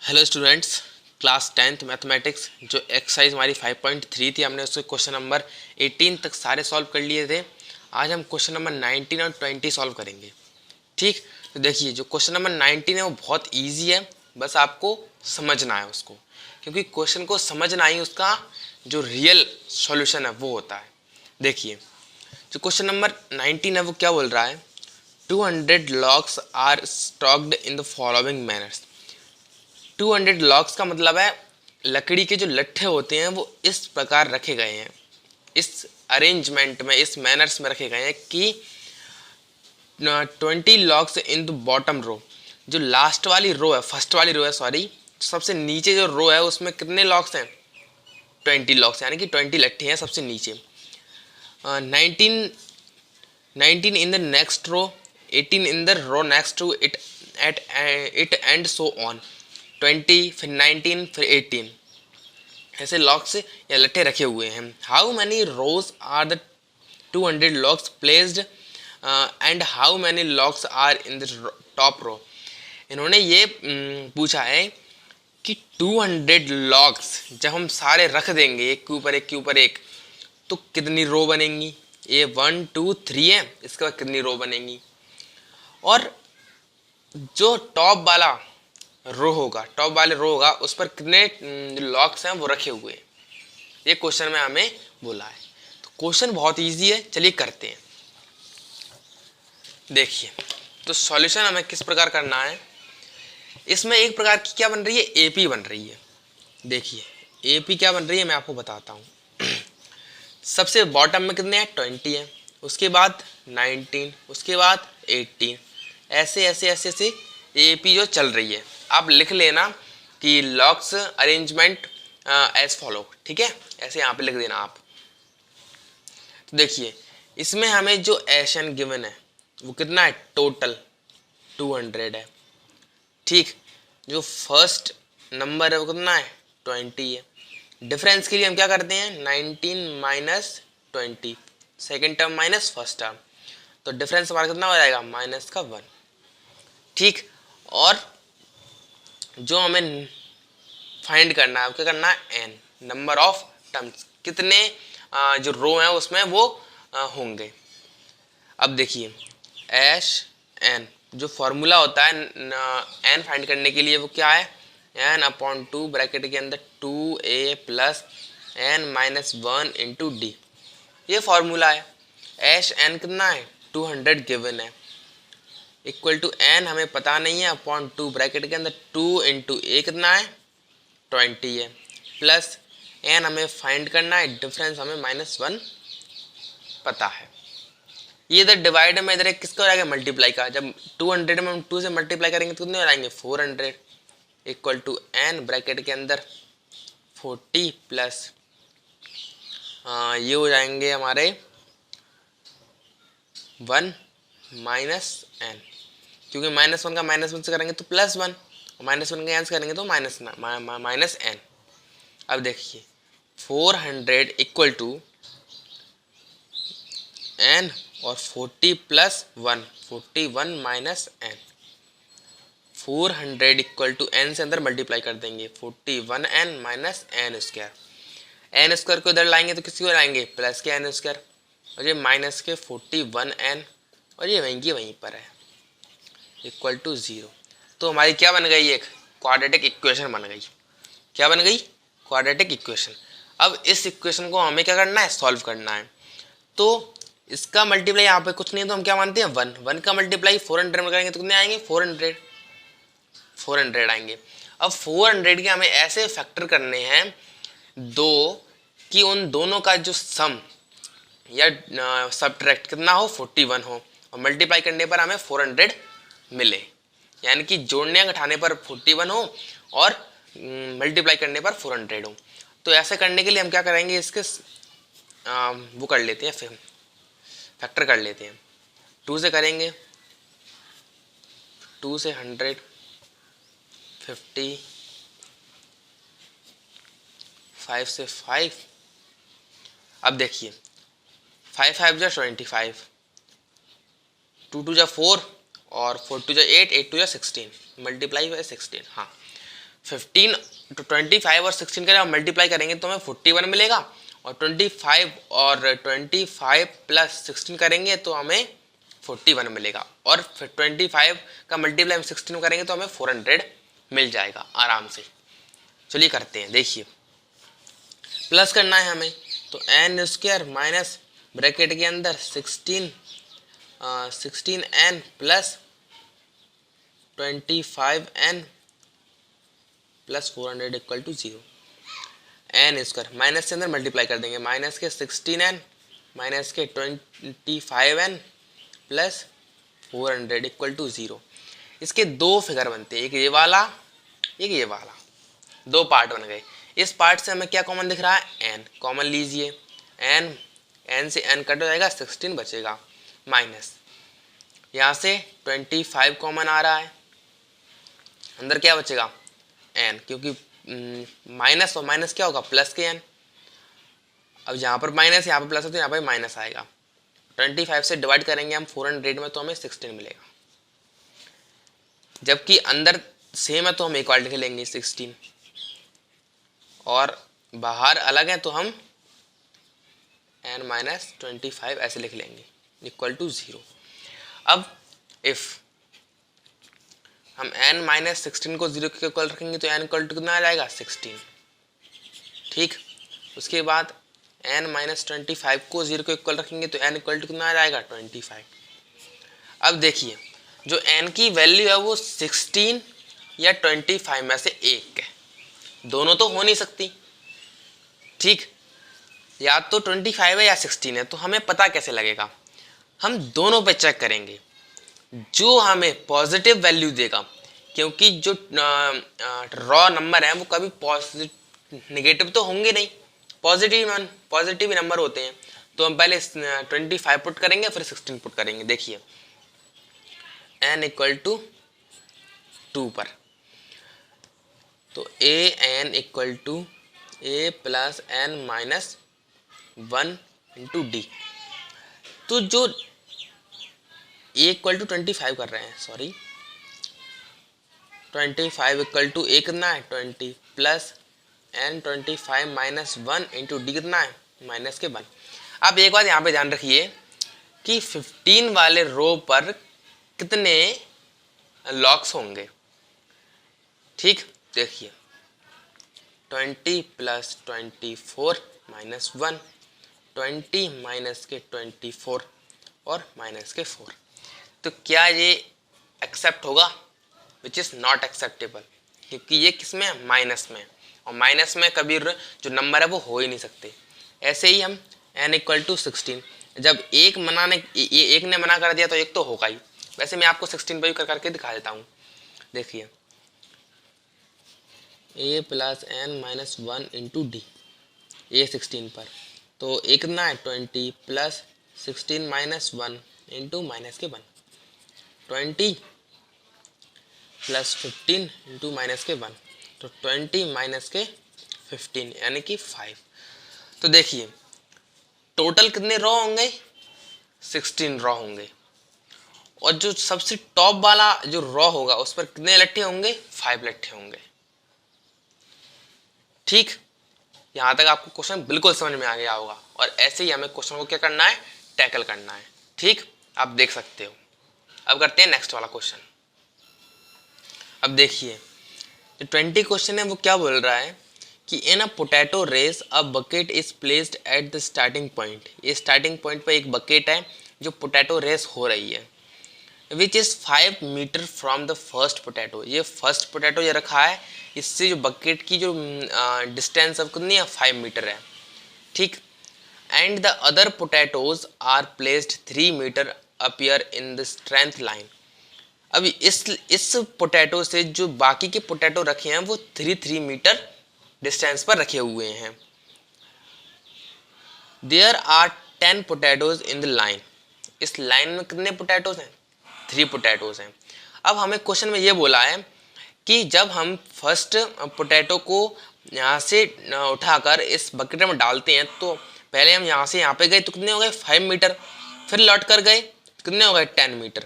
Hello students, class 10th mathematics जो exercise हमारी 5.3 थी, हमने उसके क्वेश्चन नंबर 18 तक सारे सॉल्व कर लिए थे। आज हम क्वेश्चन नंबर 19 और 20 सॉल्व करेंगे। ठीक, तो देखिए जो क्वेश्चन नंबर 19 है वो बहुत इजी है, बस आपको समझना है उसको, क्योंकि क्वेश्चन को समझना ही उसका जो रियल सॉल्यूशन है वो होता है। देखिए जो क्वेश्चन नंबर 19 है वो क्या बोल रहा है, 200 logs are stacked in the following manners. 200 logs का मतलब है लकड़ी के जो लट्ठे होते हैं वो इस प्रकार रखे गए हैं, इस अरेंजमेंट में, इस मैनर्स में रखे गए हैं कि 20 logs in the bottom row. जो लास्ट वाली रो है, फर्स्ट वाली रो है, सॉरी, सबसे नीचे जो रो है उसमें कितने लॉक्स हैं? 20 लॉक्स, यानी कि 20 लट्ठे हैं सबसे नीचे। 19 in the next row, 18 in the row next to it, at it and so on. 20, फिर 19, फिर 18, ऐसे लॉक्स या लट्ठे रखे हुए हैं। How many rows are the 200 logs placed and how many logs are in the top row. इन्होंने ये पूछा है कि 200 लॉक्स जब हम सारे रख देंगे एक के ऊपर एक के ऊपर एक, तो कितनी रो बनेंगी? ये 1 2 3 है, इसके बाद कितनी रो बनेंगी? और जो टॉप वाला रो होगा, टॉप वाले रो होगा, उस पर कितने लॉक्स हैं वो रखे हुए हैं। ये क्वेश्चन में हमें बोला है। तो क्वेश्चन बहुत इजी है, चलिए करते हैं। देखिए तो सॉल्यूशन हमें किस प्रकार करना है। इसमें एक प्रकार की क्या बन रही है, एपी बन रही है। देखिए एपी क्या बन रही है मैं आपको बताता हूँ। सबसे बॉटम में कितने हैं? 20 है, उसके बाद 19, उसके बाद 18, ऐसे ऐसे ऐसे ऐसे एपी जो चल रही है। आप लिख लेना कि लॉक्स अरेंजमेंट एज फॉलो, ठीक है, ऐसे यहाँ पे लिख देना आप। तो देखिए इसमें हमें जो एशन गिवन है वो कितना है? टोटल 200 है। ठीक, जो फर्स्ट नंबर है वो कितना है? 20 है। डिफरेंस के लिए हम क्या करते हैं? 19 minus 20, second term minus first term, तो डिफरेंस हमारा कितना हो जाएगा? माइनस का 1। ठीक, और जो हमें फाइंड करना है, क्या करना है? एन, नंबर ऑफ टर्म्स, कितने जो रो है उसमें वो होंगे। अब देखिए एश एन, जो फॉर्मूला होता है एन फाइंड करने के लिए वो क्या है? एन अपॉन 2 ब्रैकेट के अंदर 2a plus N minus 1 into d, ये फॉर्मूला है। एश एन कितना है? 200 गिवन है, इक्वल टू एन हमें पता नहीं है, अपॉन 2 ब्रैकेट के अंदर 2 इंटू ए कितना है? 20 है, प्लस एन हमें फाइंड करना है, डिफरेंस हमें -1 पता है। ये इधर डिवाइड में, इधर एक किसका हो जाएगा? मल्टीप्लाई का। जब 200 में हम 2 से मल्टीप्लाई करेंगे तो कितने हो जाएंगे? 400, इक्वल टू एन ब्रैकेट के अंदर 40 प्लस ये हो जाएंगे हमारे 1 माइनस एन, क्योंकि -1 का -1 से करेंगे तो +1, -1 का एन से करेंगे तो माइनस एन। अब देखिए 400 इक्वल टू एन और 40 plus 1, 41 minus n. 400 equal to n से अंदर मल्टीप्लाई कर देंगे, 41 n minus n square. N square को इधर लाएंगे तो किसकी हो जाएंगे? प्लस के एन स्क्वायर, और ये माइनस के 41 एन, और ये वहीं की वहीं पर है, इक्वल टू 0। तो हमारी क्या बन गई? एक क्वाड्रेटिक इक्वेशन बन गई। क्या बन गई? Quadratic equation. अब इस इक्वेशन को हमें क्या करना है? सॉल्व करना है। तो इसका मल्टीप्लाई यहाँ पे कुछ नहीं है तो हम क्या मानते हैं? 1। 1 का मल्टीप्लाई 400 में करेंगे तो कितने आएंगे? 400 आएंगे। अब 400 के हमें ऐसे फैक्टर करने हैं दो कि उन दोनों का जो सम या सबट्रैक्ट कितना हो? 41 हो, और मल्टीप्लाई करने पर हमें 400 मिले, यानी कि जोड़ने घटाने पर 41 हो और मल्टीप्लाई करने पर 400 हो। तो ऐसे करने के लिए हम क्या करेंगे? इसके वो कर लेते हैं, फिर फैक्टर कर लेते हैं। 2 से करेंगे, 2 से 100, 50, 5 से 5। अब देखिए 5 5 जा 25, 2 2 जा 4 और 4 2 जा 8, 8 2 जा 16, मल्टीप्लाई बाय 16। हाँ, 15 तो 25 और 16 का जब मल्टीप्लाई करेंगे तो हमें 41 मिलेगा, और 25 प्लस 16 करेंगे तो हमें 41 मिलेगा, और फिर 25 का मल्टीप्लाई हम 16 करेंगे तो हमें 400 मिल जाएगा आराम से। चलिए करते हैं, देखिए प्लस करना है हमें, तो एन स्क्वायर माइनस ब्रैकेट के अंदर 16n plus 25n plus 400 equal to 0। N square minus के अंदर मल्टीप्लाई कर देंगे, माइनस के 16n माइनस के 25n प्लस 400 इक्वल टू 0। इसके दो फिगर बनते हैं, एक ये वाला एक ये वाला, दो पार्ट बन गए। इस पार्ट से हमें क्या कॉमन दिख रहा है, n कॉमन लीजिए, n से n कट हो जाएगा, 16 बचेगा, माइनस यहाँ से 25 कॉमन आ रहा है, अंदर क्या बचेगा n, क्योंकि माइनस और माइनस क्या होगा प्लस के n। अब यहाँ पर माइनस यहाँ पर प्लस है तो यहाँ पर माइनस आएगा। 25 से डिवाइड करेंगे हम 400 में तो हमें 16 मिलेगा, जबकि अंदर सेम है तो हम इक्वालिटी लेंगे 16, और बाहर अलग है तो हम n माइनस 25 ऐसे लिख लेंगे इक्वल टू 0। अब इफ हम n माइनस 16 को 0 के इक्वल रखेंगे तो n इक्वल टू कितना आ जाएगा 16, ठीक। उसके बाद n माइनस 25 को 0 के इक्वल रखेंगे तो n इक्वल टू कितना आ जाएगा 25। अब देखिए जो n की वैल्यू है वो 16 या 25 में से एक है, दोनों तो हो नहीं सकती, ठीक। या तो 25 है या 16 है, तो हमें पता कैसे लगेगा, हम दोनों पे चेक करेंगे, जो हमें पॉजिटिव वैल्यू देगा, क्योंकि जो रॉ नंबर है वो कभी पॉजिटिव नेगेटिव तो होंगे नहीं, पॉजिटिव नंबर होते हैं, तो हम पहले 25 पुट करेंगे फिर 16 पुट करेंगे। देखिए n इक्वल टू 2 पर, तो A N equal to A plus N minus 1 into D, तो जो ए इक्वल टू 25 कर रहे हैं, सॉरी 25 इक्वल टू ए कितना है 20 plus n 25 minus 1 into d कितना है माइनस के 1। अब एक बात यहाँ पे ध्यान रखिए कि 15 वाले रो पर कितने लॉक्स होंगे, ठीक। देखिए 20 प्लस 24 माइनस 1, 20 माइनस के 24 और माइनस के 4, तो क्या ये एक्सेप्ट होगा, विच इज़ नॉट एक्सेप्टेबल, क्योंकि ये किस में है माइनस में, और माइनस में कभी जो नंबर है वो हो ही नहीं सकते। ऐसे ही हम n इक्वल टू 16, जब एक ने मना कर दिया तो एक तो होगा ही। वैसे मैं आपको 16 पर भी करके दिखा देता हूँ, देखिए a plus N minus 1 into D, A 16 पर, तो एक कितना है 20 प्लस 16 माइनस 1 इंटू माइनस के 1, 20 प्लस 15 इंटू माइनस के 1, तो 20 माइनस के 15 यानी कि 5। तो देखिए टोटल कितने रॉ होंगे 16 रॉ होंगे, और जो सबसे टॉप वाला जो रॉ होगा उस पर कितने लट्ठे होंगे 5 लट्ठे होंगे, ठीक। यहाँ तक आपको क्वेश्चन बिल्कुल समझ में आ गया होगा, और ऐसे ही हमें क्वेश्चन को क्या करना है टैकल करना है, ठीक। आप देख सकते हो। अब करते हैं नेक्स्ट वाला क्वेश्चन। अब देखिए जो 20 क्वेश्चन है वो क्या बोल रहा है कि in a potato race a bucket is placed at the starting point, ये स्टार्टिंग पॉइंट पे एक बकेट है जो पोटैटो रेस हो रही है, which is 5 metre from the first potato, ये फर्स्ट पोटैटो ये रखा है, इससे जो बकेट की जो डिस्टेंस अब कितनी है 5 मीटर है, ठीक। And the other potatoes are placed 3 metre appear in the strength line. अभी इस पोटैटो से जो बाकी के पोटैटो रखे हैं वो 3 मीटर डिस्टेंस पर रखे हुए हैं। There are 10 potatoes in the line, इस लाइन में कितने पोटैटोज हैं 3 पोटैटोज हैं। अब हमें क्वेश्चन में ये बोला है कि जब हम फर्स्ट पोटैटो को यहाँ से उठाकर इस बकेट में डालते हैं तो पहले हम यहाँ से यहाँ पे गए तो कितने हो गए 5 मीटर, फिर लौट कर गए कितने हो गए 10 मीटर।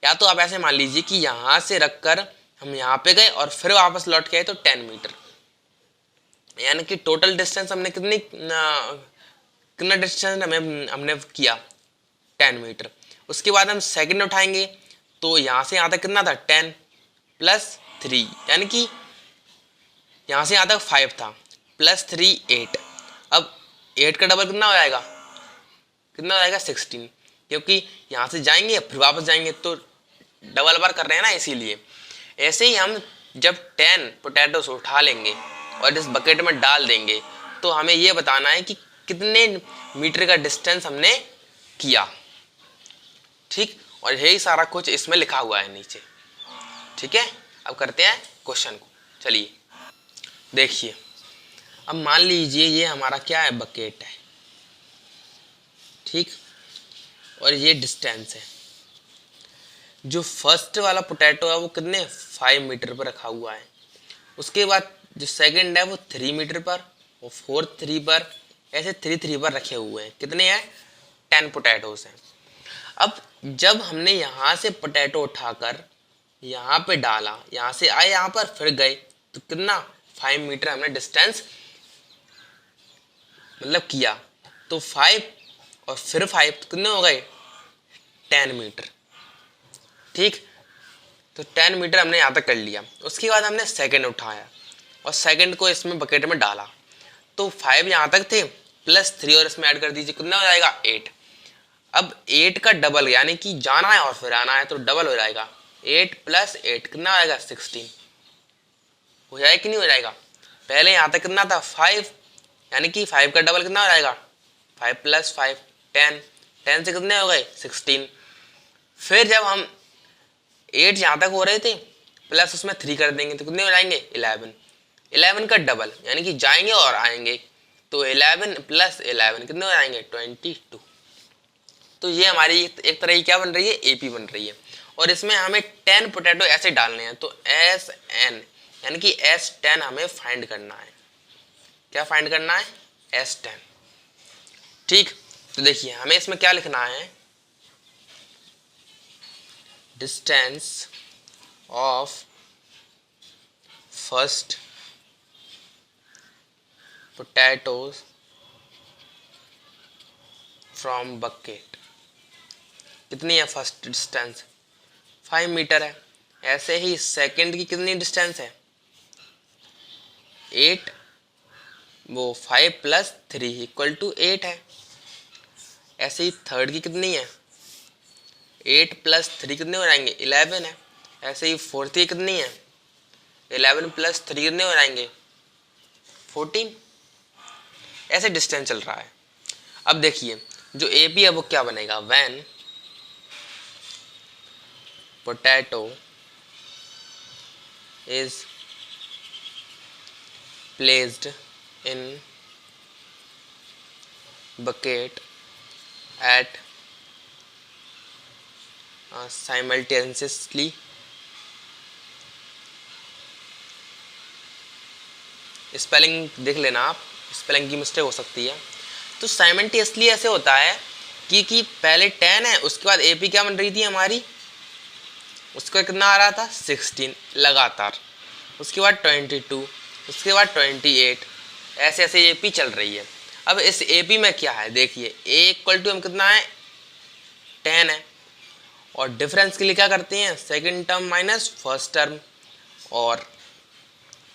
या तो आप ऐसे मान लीजिए कि यहाँ से रखकर हम यहाँ पे गए और फिर वापस लौट के आए तो 10 मीटर, यानी कि टोटल डिस्टेंस हमने कितना डिस्टेंस हमने किया 10 मीटर। उसके बाद हम सेकंड उठाएंगे तो यहाँ से यहाँ तक कितना था 10 प्लस 3, यानी कि यहाँ से यहाँ तक 5 था, प्लस 3 8। अब 8 का डबल कितना हो जाएगा, कितना हो जाएगा 16, क्योंकि यहाँ से जाएंगे फिर वापस जाएंगे तो डबल बार कर रहे हैं ना, इसीलिए। ऐसे ही हम जब 10 पोटैटोस उठा लेंगे और इस बकेट में डाल देंगे तो हमें ये बताना है कि कितने मीटर का डिस्टेंस हमने किया, ठीक। और यही सारा कुछ इसमें लिखा हुआ है नीचे, ठीक है। अब करते हैं क्वेश्चन को, चलिए देखिए। अब मान लीजिए ये हमारा क्या है, बकेट है, ठीक, और ये डिस्टेंस है। जो फर्स्ट वाला पोटैटो है वो कितने 5 मीटर पर रखा हुआ है, उसके बाद जो सेकंड है वो 3 मीटर पर, और फोर्थ 3 पर, ऐसे 3 पर रखे हुए हैं। कितने हैं, 10 पोटैटोस हैं। अब जब हमने यहाँ से पोटैटो उठाकर यहाँ पे डाला, यहाँ से आए यहाँ पर फिर गए, तो कितना 5 मीटर हमने डिस्टेंस मतलब किया। तो 5 और फिर 5 तो कितने हो गए 10 मीटर, ठीक। तो 10 मीटर हमने यहाँ तक कर लिया। उसके बाद हमने सेकंड उठाया और सेकंड को इसमें बकेट में डाला, तो 5 यहाँ तक थे, प्लस 3 और इसमें ऐड कर दीजिए, कितना हो जाएगा 8। अब 8 का डबल, यानी कि जाना है और फिर आना है तो डबल हो जाएगा, 8 प्लस 8 कितना आएगा 16। हो जाएगा कि नहीं हो जाएगा। पहले यहाँ तक कितना था 5, यानी कि 5 का डबल कितना हो जाएगा 5 प्लस 5 10, 10 से कितने हो गए 16। फिर जब हम 8 यहाँ तक हो रहे थे प्लस उसमें 3 कर देंगे तो कितने हो जाएंगे 11, 11 का डबल, यानी कि जाएंगे और आएंगे, तो 11 प्लस 11 कितने हो जाएंगे 22। तो ये हमारी एक तरह की क्या बन रही है, एपी बन रही है। और इसमें हमें 10 पोटैटो ऐसे डालने हैं, तो SN यानी कि S10 हमें फाइंड करना है। क्या फाइंड करना है, S10, ठीक। तो देखिए हमें इसमें क्या लिखना है, distance of first potatoes from bucket. कितनी है फर्स्ट डिस्टेंस 5 मीटर है। ऐसे ही सेकंड की कितनी डिस्टेंस है 8, वो 5 प्लस 3 इक्वल टू 8 है। ऐसे ही थर्ड की कितनी है 8 प्लस 3 कितने हो जाएंगे 11 है। ऐसे ही फोर्थ की कितनी है 11 प्लस 3 कितने हो जाएंगे 14। ऐसे डिस्टेंस चल रहा है। अब देखिए जो एपी है वो क्या बनेगा, when potato is placed in bucket at simultaneously spelling देख लेना आप, स्पेलिंग की मिस्टेक हो सकती है। तो साइमल्टेनियसली ऐसे होता है कि पहले 10 है, उसके बाद एपी क्या बन रही थी हमारी, उसका कितना आ रहा था 16 लगातार, उसके बाद 22, उसके बाद 28, ऐसे ऐसे एपी चल रही है। अब इस एपी में क्या है देखिए, ए इक्वल टू हम कितना है 10 है, और डिफरेंस के लिए क्या करते हैं second term minus first term, और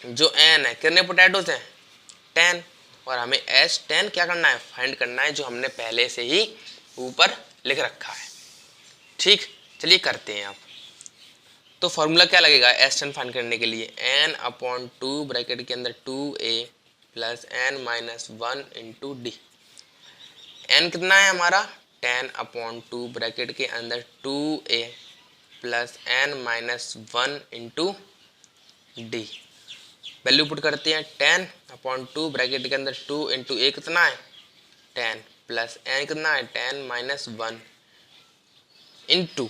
जो एन है कितने पोटैटोज हैं 10, और हमें S10 क्या करना है फाइंड करना है, जो हमने पहले से ही ऊपर लिख रखा है, ठीक। चलिए करते हैं आप। तो फॉर्मूला क्या लगेगा S10 फाइंड करने के लिए, n/2 ब्रैकेट के अंदर 2a plus n-1 into D. n कितना है हमारा 10/2 ब्रैकेट के अंदर 2a plus n-1 into D. Value put करते हैं 10/2 ब्रैकेट के अंदर 2 इंटू ए कितना है 10 प्लस n कितना है 10-1 इंटू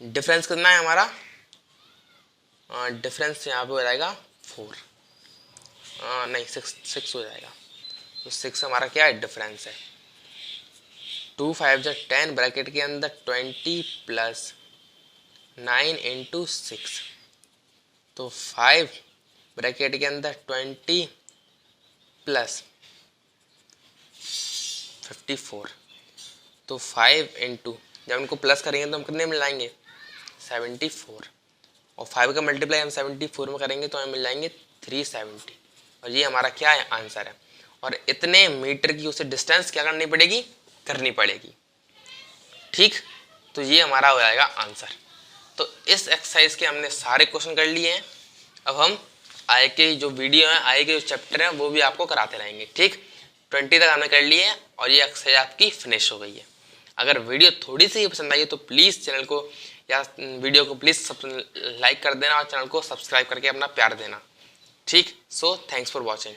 डिफरेंस कितना है हमारा, डिफरेंस यहाँ पे हो जाएगा 4, नहीं 6 हो जाएगा। तो 6 हमारा क्या है डिफरेंस है। 2 5 10 ब्रैकेट के अंदर 20 प्लस 9 इंटू 6, तो 5 ब्रैकेट के अंदर 20 प्लस 54, तो 5 इंटू, जब उनको प्लस करेंगे तो हम कितने मिल जाएंगे 74, और 5 का मल्टीप्लाई हम 74 में करेंगे तो हमें मिल जाएंगे 370, और ये हमारा क्या है आंसर है। और इतने मीटर की उसे डिस्टेंस क्या करनी पड़ेगी, करनी पड़ेगी। ठीक, तो ये हमारा हो जाएगा आंसर। तो इस एक्सरसाइज के हमने सारे क्वेश्चन कर लिए हैं। अब हम आगे के जो वीडियो है, आगे के जो चैप्टर हैं वो भी आपको कराते रहेंगे। ठीक, 20 तक हमने कर लिए हैं और ये एक्सरसाइज आपकी फिनिश हो गई है। अगर वीडियो थोड़ी सी पसंद आई है तो प्लीज़ चैनल को या वीडियो को प्लीज़ लाइक कर देना और चैनल को सब्सक्राइब करके अपना प्यार देना। ठीक, सो थैंक्स फॉर वॉचिंग।